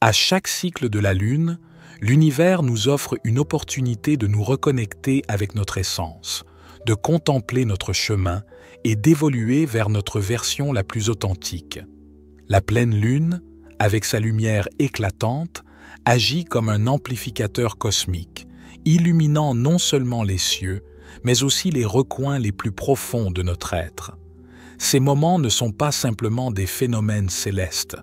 À chaque cycle de la Lune, l'univers nous offre une opportunité de nous reconnecter avec notre essence, de contempler notre chemin et d'évoluer vers notre version la plus authentique. La pleine Lune, avec sa lumière éclatante, agit comme un amplificateur cosmique, illuminant non seulement les cieux, mais aussi les recoins les plus profonds de notre être. Ces moments ne sont pas simplement des phénomènes célestes,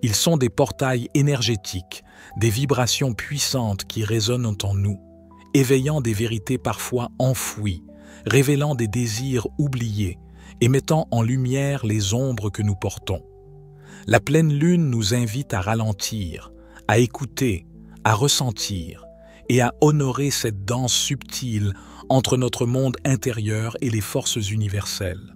ils sont des portails énergétiques, des vibrations puissantes qui résonnent en nous, éveillant des vérités parfois enfouies, révélant des désirs oubliés et mettant en lumière les ombres que nous portons. La pleine lune nous invite à ralentir, à écouter, à ressentir et à honorer cette danse subtile entre notre monde intérieur et les forces universelles.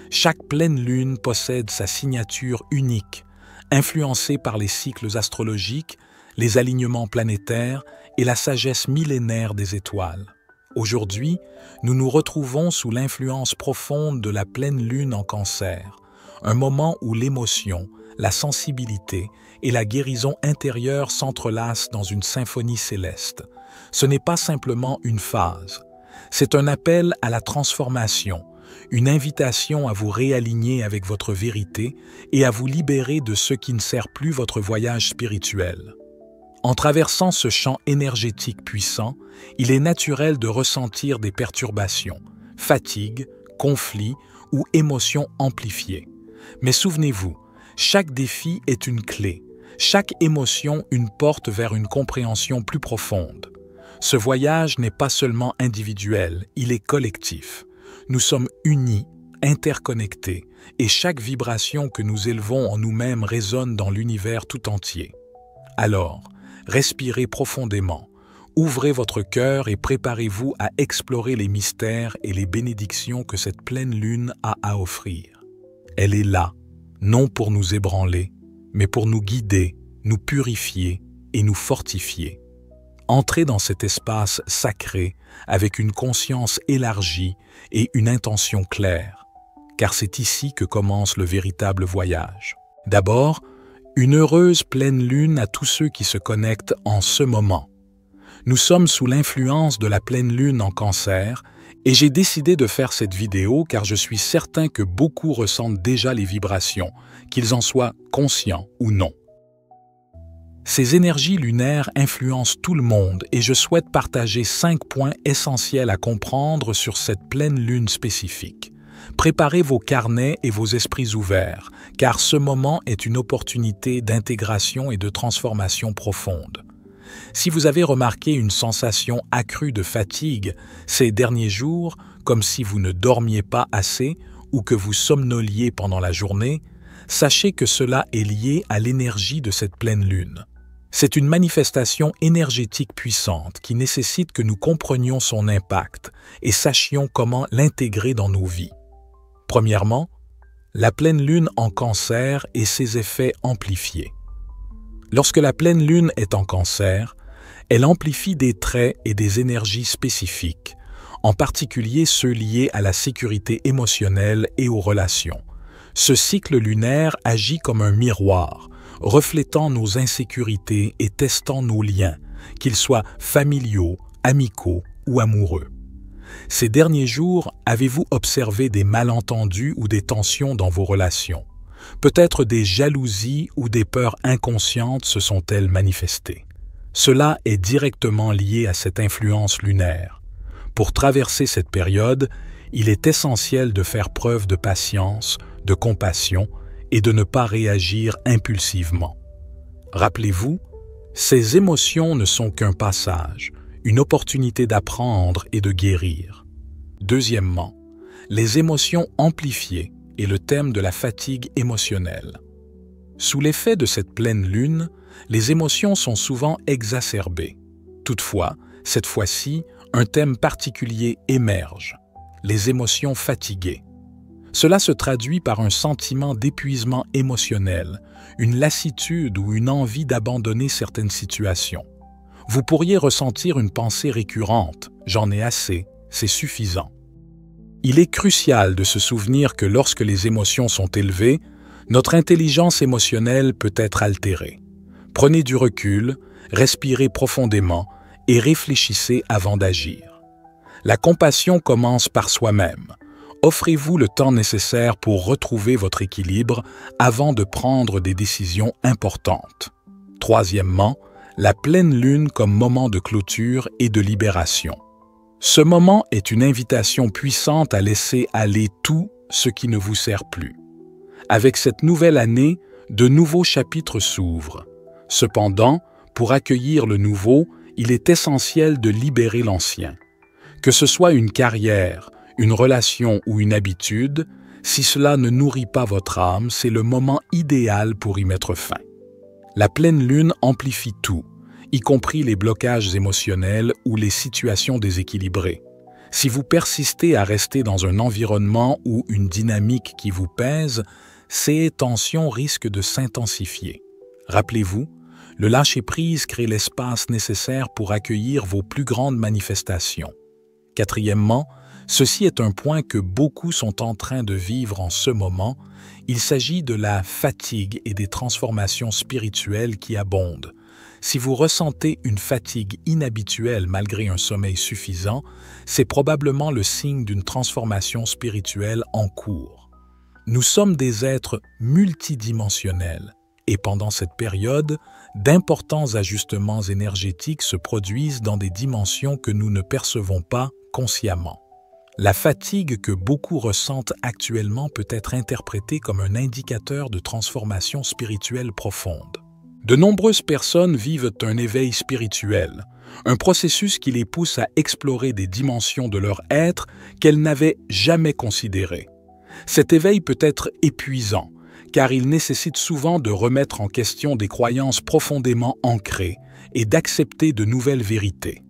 Chaque pleine lune possède sa signature unique, influencée par les cycles astrologiques, les alignements planétaires et la sagesse millénaire des étoiles. Aujourd'hui, nous nous retrouvons sous l'influence profonde de la pleine lune en Cancer, un moment où l'émotion, la sensibilité et la guérison intérieure s'entrelacent dans une symphonie céleste. Ce n'est pas simplement une phase, c'est un appel à la transformation, une invitation à vous réaligner avec votre vérité et à vous libérer de ce qui ne sert plus votre voyage spirituel. En traversant ce champ énergétique puissant, il est naturel de ressentir des perturbations, fatigue, conflits ou émotions amplifiées. Mais souvenez-vous, chaque défi est une clé, chaque émotion une porte vers une compréhension plus profonde. Ce voyage n'est pas seulement individuel, il est collectif. Nous sommes unis, interconnectés, et chaque vibration que nous élevons en nous-mêmes résonne dans l'univers tout entier. Alors, respirez profondément, ouvrez votre cœur et préparez-vous à explorer les mystères et les bénédictions que cette pleine lune a à offrir. Elle est là, non pour nous ébranler, mais pour nous guider, nous purifier et nous fortifier. Entrez dans cet espace sacré avec une conscience élargie et une intention claire, car c'est ici que commence le véritable voyage. D'abord, une heureuse pleine lune à tous ceux qui se connectent en ce moment. Nous sommes sous l'influence de la pleine lune en Cancer et j'ai décidé de faire cette vidéo car je suis certain que beaucoup ressentent déjà les vibrations, qu'ils en soient conscients ou non. Ces énergies lunaires influencent tout le monde et je souhaite partager 5 points essentiels à comprendre sur cette pleine lune spécifique. Préparez vos carnets et vos esprits ouverts, car ce moment est une opportunité d'intégration et de transformation profonde. Si vous avez remarqué une sensation accrue de fatigue ces derniers jours, comme si vous ne dormiez pas assez ou que vous somnoliez pendant la journée, sachez que cela est lié à l'énergie de cette pleine lune. C'est une manifestation énergétique puissante qui nécessite que nous comprenions son impact et sachions comment l'intégrer dans nos vies. Premièrement, la pleine lune en Cancer et ses effets amplifiés. Lorsque la pleine lune est en Cancer, elle amplifie des traits et des énergies spécifiques, en particulier ceux liés à la sécurité émotionnelle et aux relations. Ce cycle lunaire agit comme un miroir, reflétant nos insécurités et testant nos liens, qu'ils soient familiaux, amicaux ou amoureux. Ces derniers jours, avez-vous observé des malentendus ou des tensions dans vos relations? Peut-être des jalousies ou des peurs inconscientes se sont-elles manifestées. Cela est directement lié à cette influence lunaire. Pour traverser cette période, il est essentiel de faire preuve de patience, de compassion et de ne pas réagir impulsivement. Rappelez-vous, ces émotions ne sont qu'un passage, une opportunité d'apprendre et de guérir. Deuxièmement, les émotions amplifiées est le thème de la fatigue émotionnelle. Sous l'effet de cette pleine lune, les émotions sont souvent exacerbées. Toutefois, cette fois-ci, un thème particulier émerge, les émotions fatiguées. Cela se traduit par un sentiment d'épuisement émotionnel, une lassitude ou une envie d'abandonner certaines situations. Vous pourriez ressentir une pensée récurrente « j'en ai assez, c'est suffisant ». Il est crucial de se souvenir que lorsque les émotions sont élevées, notre intelligence émotionnelle peut être altérée. Prenez du recul, respirez profondément et réfléchissez avant d'agir. La compassion commence par soi-même. Offrez-vous le temps nécessaire pour retrouver votre équilibre avant de prendre des décisions importantes. Troisièmement, la pleine lune comme moment de clôture et de libération. Ce moment est une invitation puissante à laisser aller tout ce qui ne vous sert plus. Avec cette nouvelle année, de nouveaux chapitres s'ouvrent. Cependant, pour accueillir le nouveau, il est essentiel de libérer l'ancien. Que ce soit une carrière, une relation ou une habitude, si cela ne nourrit pas votre âme, c'est le moment idéal pour y mettre fin. La pleine lune amplifie tout, y compris les blocages émotionnels ou les situations déséquilibrées. Si vous persistez à rester dans un environnement ou une dynamique qui vous pèse, ces tensions risquent de s'intensifier. Rappelez-vous, le lâcher-prise crée l'espace nécessaire pour accueillir vos plus grandes manifestations. Quatrièmement, ceci est un point que beaucoup sont en train de vivre en ce moment. Il s'agit de la fatigue et des transformations spirituelles qui abondent. Si vous ressentez une fatigue inhabituelle malgré un sommeil suffisant, c'est probablement le signe d'une transformation spirituelle en cours. Nous sommes des êtres multidimensionnels et pendant cette période, d'importants ajustements énergétiques se produisent dans des dimensions que nous ne percevons pas consciemment. La fatigue que beaucoup ressentent actuellement peut être interprétée comme un indicateur de transformation spirituelle profonde. De nombreuses personnes vivent un éveil spirituel, un processus qui les pousse à explorer des dimensions de leur être qu'elles n'avaient jamais considérées. Cet éveil peut être épuisant, car il nécessite souvent de remettre en question des croyances profondément ancrées et d'accepter de nouvelles vérités.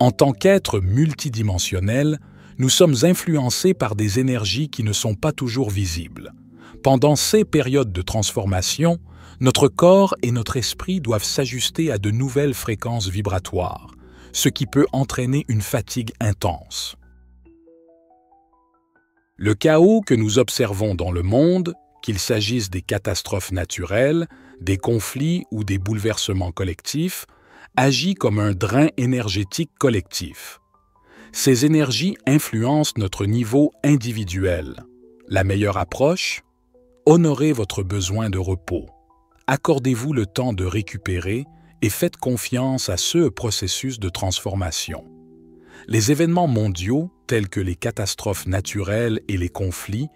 En tant qu'êtres multidimensionnels, nous sommes influencés par des énergies qui ne sont pas toujours visibles. Pendant ces périodes de transformation, notre corps et notre esprit doivent s'ajuster à de nouvelles fréquences vibratoires, ce qui peut entraîner une fatigue intense. Le chaos que nous observons dans le monde, qu'il s'agisse des catastrophes naturelles, des conflits ou des bouleversements collectifs, agit comme un drain énergétique collectif. Ces énergies influencent notre niveau individuel. La meilleure approche? Honorez votre besoin de repos. Accordez-vous le temps de récupérer et faites confiance à ce processus de transformation. Les événements mondiaux, tels que les catastrophes naturelles et les conflits,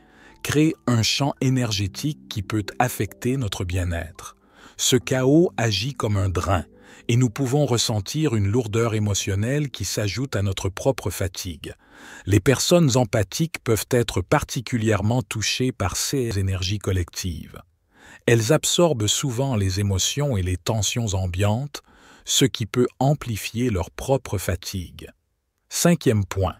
créent un champ énergétique qui peut affecter notre bien-être. Ce chaos agit comme un drain, et nous pouvons ressentir une lourdeur émotionnelle qui s'ajoute à notre propre fatigue. Les personnes empathiques peuvent être particulièrement touchées par ces énergies collectives. Elles absorbent souvent les émotions et les tensions ambiantes, ce qui peut amplifier leur propre fatigue. Cinquième point.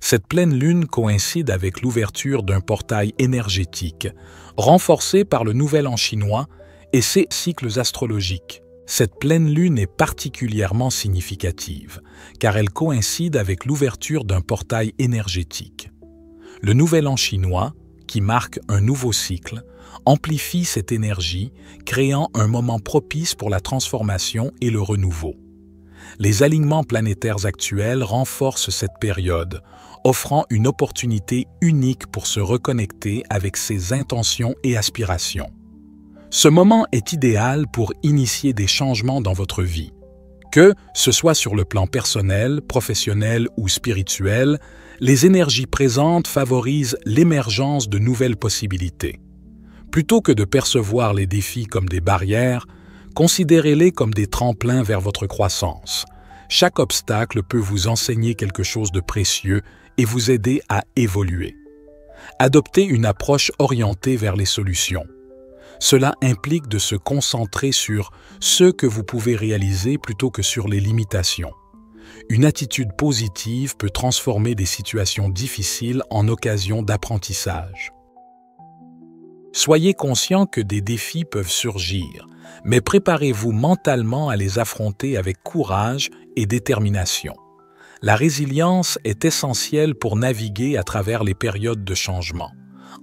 Cette pleine lune coïncide avec l'ouverture d'un portail énergétique, renforcé par le Nouvel An chinois et ses cycles astrologiques. Cette pleine lune est particulièrement significative, car elle coïncide avec l'ouverture d'un portail énergétique. Le Nouvel An chinois, qui marque un nouveau cycle, amplifie cette énergie, créant un moment propice pour la transformation et le renouveau. Les alignements planétaires actuels renforcent cette période, offrant une opportunité unique pour se reconnecter avec ses intentions et aspirations. Ce moment est idéal pour initier des changements dans votre vie. Que ce soit sur le plan personnel, professionnel ou spirituel, les énergies présentes favorisent l'émergence de nouvelles possibilités. Plutôt que de percevoir les défis comme des barrières, considérez-les comme des tremplins vers votre croissance. Chaque obstacle peut vous enseigner quelque chose de précieux et vous aider à évoluer. Adoptez une approche orientée vers les solutions. Cela implique de se concentrer sur ce que vous pouvez réaliser plutôt que sur les limitations. Une attitude positive peut transformer des situations difficiles en occasions d'apprentissage. Soyez conscient que des défis peuvent surgir, mais préparez-vous mentalement à les affronter avec courage et détermination. La résilience est essentielle pour naviguer à travers les périodes de changement.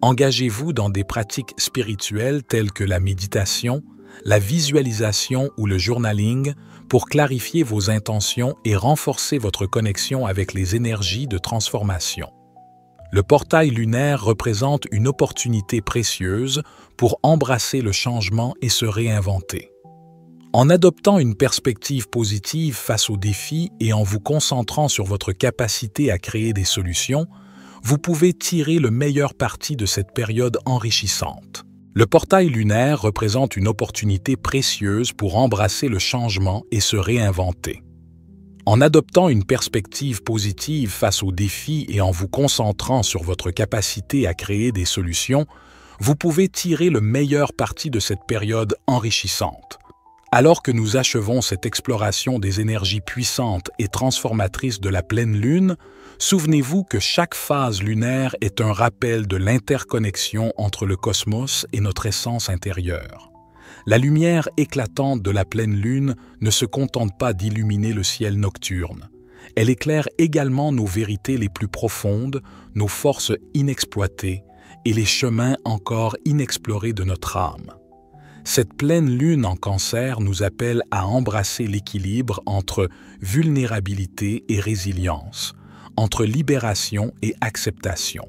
Engagez-vous dans des pratiques spirituelles telles que la méditation, la visualisation ou le journaling pour clarifier vos intentions et renforcer votre connexion avec les énergies de transformation. Le portail lunaire représente une opportunité précieuse pour embrasser le changement et se réinventer. En adoptant une perspective positive face aux défis et en vous concentrant sur votre capacité à créer des solutions, vous pouvez tirer le meilleur parti de cette période enrichissante. Le portail lunaire représente une opportunité précieuse pour embrasser le changement et se réinventer. En adoptant une perspective positive face aux défis et en vous concentrant sur votre capacité à créer des solutions, vous pouvez tirer le meilleur parti de cette période enrichissante. Alors que nous achevons cette exploration des énergies puissantes et transformatrices de la pleine lune, souvenez-vous que chaque phase lunaire est un rappel de l'interconnexion entre le cosmos et notre essence intérieure. La lumière éclatante de la pleine lune ne se contente pas d'illuminer le ciel nocturne. Elle éclaire également nos vérités les plus profondes, nos forces inexploitées et les chemins encore inexplorés de notre âme. Cette pleine lune en Cancer nous appelle à embrasser l'équilibre entre vulnérabilité et résilience, entre libération et acceptation.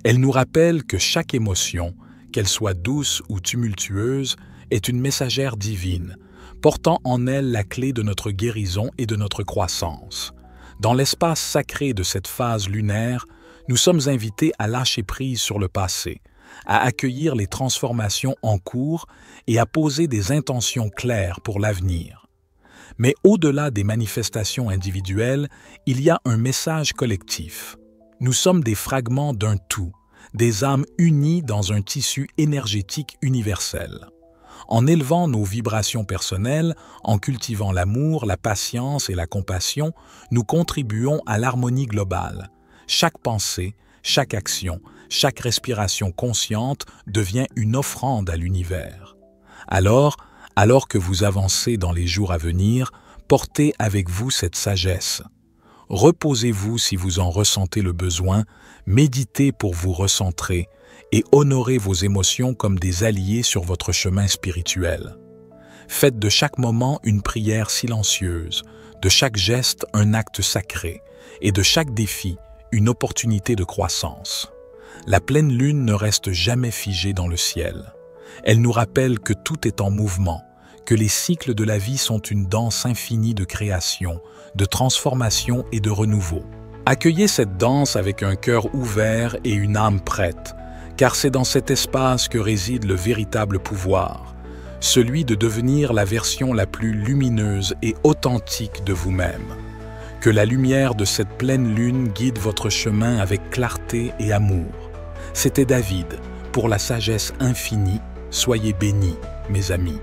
Elle nous rappelle que chaque émotion, qu'elle soit douce ou tumultueuse, est une messagère divine, portant en elle la clé de notre guérison et de notre croissance. Dans l'espace sacré de cette phase lunaire, nous sommes invités à lâcher prise sur le passé, à accueillir les transformations en cours et à poser des intentions claires pour l'avenir. Mais au-delà des manifestations individuelles, il y a un message collectif. Nous sommes des fragments d'un tout, des âmes unies dans un tissu énergétique universel. En élevant nos vibrations personnelles, en cultivant l'amour, la patience et la compassion, nous contribuons à l'harmonie globale. Chaque pensée, chaque action, chaque respiration consciente devient une offrande à l'univers. Alors que vous avancez dans les jours à venir, portez avec vous cette sagesse. Reposez-vous si vous en ressentez le besoin, méditez pour vous recentrer et honorez vos émotions comme des alliés sur votre chemin spirituel. Faites de chaque moment une prière silencieuse, de chaque geste un acte sacré et de chaque défi une opportunité de croissance. La pleine lune ne reste jamais figée dans le ciel. Elle nous rappelle que tout est en mouvement, que les cycles de la vie sont une danse infinie de création, de transformation et de renouveau. Accueillez cette danse avec un cœur ouvert et une âme prête, car c'est dans cet espace que réside le véritable pouvoir, celui de devenir la version la plus lumineuse et authentique de vous-même. Que la lumière de cette pleine lune guide votre chemin avec clarté et amour. C'était David, pour la sagesse infinie, soyez bénis, mes amis.